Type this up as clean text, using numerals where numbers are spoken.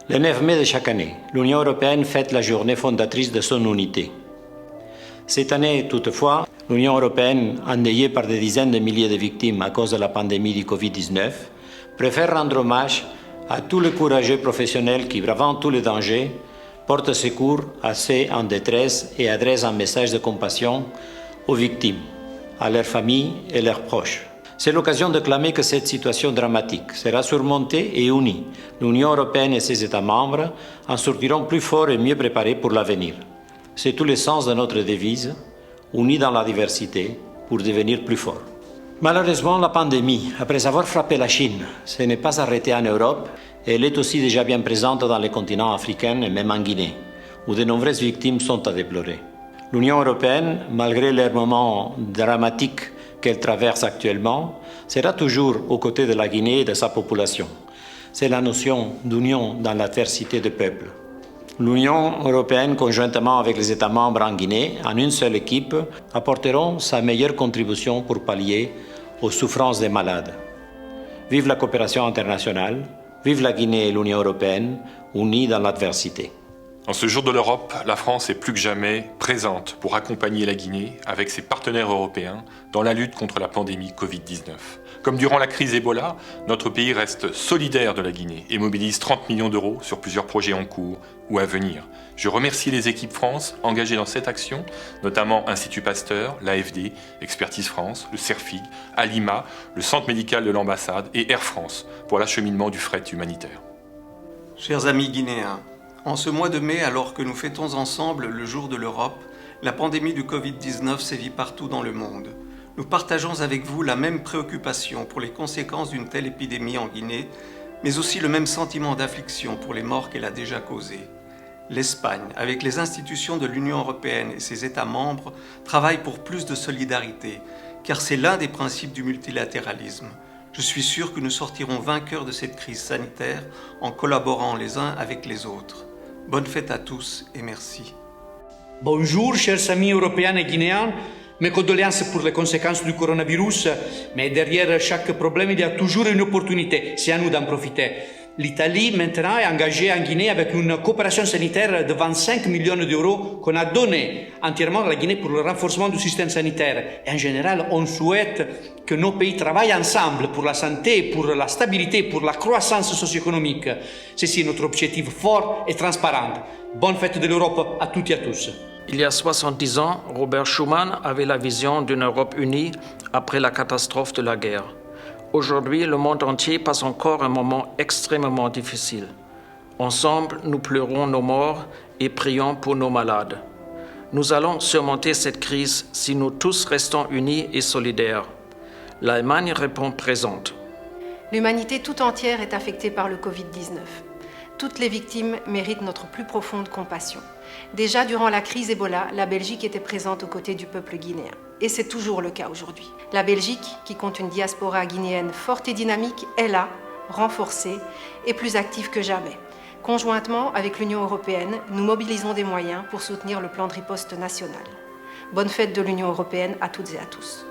Le 9 mai de chaque année, l'Union européenne fête la journée fondatrice de son unité. Cette année, toutefois, l'Union européenne, endeuillée par des dizaines de milliers de victimes à cause de la pandémie du Covid-19, préfère rendre hommage à tous les courageux professionnels qui, bravant tous les dangers, portent secours à ceux en détresse et adressent un message de compassion aux victimes, à leurs familles et leurs proches. C'est l'occasion de clamer que cette situation dramatique sera surmontée et unie. L'Union européenne et ses États membres en sortiront plus forts et mieux préparés pour l'avenir. C'est tout le sens de notre devise, unis dans la diversité pour devenir plus forts. Malheureusement, la pandémie, après avoir frappé la Chine, ne s'est pas arrêtée en Europe et elle est aussi déjà bien présente dans les continents africains et même en Guinée, où de nombreuses victimes sont à déplorer. L'Union européenne, malgré les moments dramatiques qu'elle traverse actuellement, sera toujours aux côtés de la Guinée et de sa population. C'est la notion d'union dans l'adversité des peuples. L'Union européenne, conjointement avec les États membres en Guinée, en une seule équipe, apporteront sa meilleure contribution pour pallier aux souffrances des malades. Vive la coopération internationale, vive la Guinée et l'Union européenne, unies dans l'adversité. En ce jour de l'Europe, la France est plus que jamais présente pour accompagner la Guinée avec ses partenaires européens dans la lutte contre la pandémie Covid-19. Comme durant la crise Ebola, notre pays reste solidaire de la Guinée et mobilise 30 millions d'euros sur plusieurs projets en cours ou à venir. Je remercie les équipes France engagées dans cette action, notamment Institut Pasteur, l'AFD, Expertise France, le CERFIG, Alima, le Centre médical de l'ambassade et Air France pour l'acheminement du fret humanitaire. Chers amis guinéens, en ce mois de mai, alors que nous fêtons ensemble le jour de l'Europe, la pandémie du Covid-19 sévit partout dans le monde. Nous partageons avec vous la même préoccupation pour les conséquences d'une telle épidémie en Guinée, mais aussi le même sentiment d'affliction pour les morts qu'elle a déjà causés. L'Espagne, avec les institutions de l'Union européenne et ses États membres, travaille pour plus de solidarité, car c'est l'un des principes du multilatéralisme. Je suis sûr que nous sortirons vainqueurs de cette crise sanitaire en collaborant les uns avec les autres. Bonne fête à tous et merci. Bonjour, chers amis européens et guinéens. Mes condoléances pour les conséquences du coronavirus, mais derrière chaque problème, il y a toujours une opportunité. C'est à nous d'en profiter. L'Italie, maintenant, est engagée en Guinée avec une coopération sanitaire de 25 millions d'euros qu'on a donné entièrement à la Guinée pour le renforcement du système sanitaire. Et en général, on souhaite que nos pays travaillent ensemble pour la santé, pour la stabilité, pour la croissance socio-économique. Ceci est notre objectif fort et transparent. Bonne fête de l'Europe à toutes et à tous. Il y a 70 ans, Robert Schuman avait la vision d'une Europe unie après la catastrophe de la guerre. Aujourd'hui, le monde entier passe encore un moment extrêmement difficile. Ensemble, nous pleurons nos morts et prions pour nos malades. Nous allons surmonter cette crise si nous tous restons unis et solidaires. L'Allemagne répond présente. L'humanité tout entière est affectée par le Covid-19. Toutes les victimes méritent notre plus profonde compassion. Déjà durant la crise Ebola, la Belgique était présente aux côtés du peuple guinéen. Et c'est toujours le cas aujourd'hui. La Belgique, qui compte une diaspora guinéenne forte et dynamique, est là, renforcée et plus active que jamais. Conjointement avec l'Union européenne, nous mobilisons des moyens pour soutenir le plan de riposte national. Bonne fête de l'Union européenne à toutes et à tous.